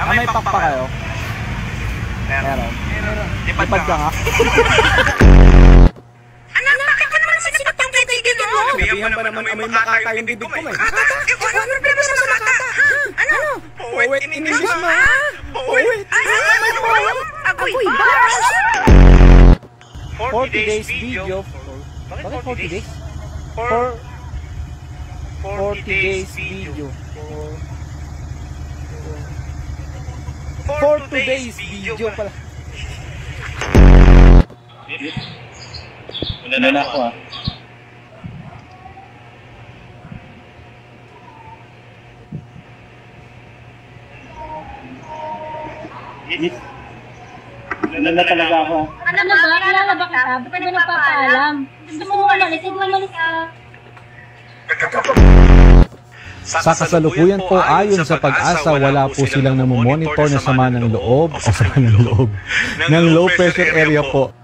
May pack pa kayo? Meron. Lipad ka nga. Anak, bakit ka naman sinipag yung kaibigan mo? Sabihan pa naman amoy makata yung bibig ko eh. Makata? Ano problema sa makata? Ano? Poet in English mo. Poet. Agoy ba? 40 days video. Bakit 40 days? 40 days video. 42 days video pala. Wala na ako ah. Wala na talaga ako. Ano ba? Kilala ba kita? Ba't ka ba nagpapaalam? Gusto mo umalis? Sige, umalis ka. Sa kasalukuyan po, ayon sa Pag-asa, wala po silang namomonitor na sama ng loob o sama ng loob ng low pressure area po.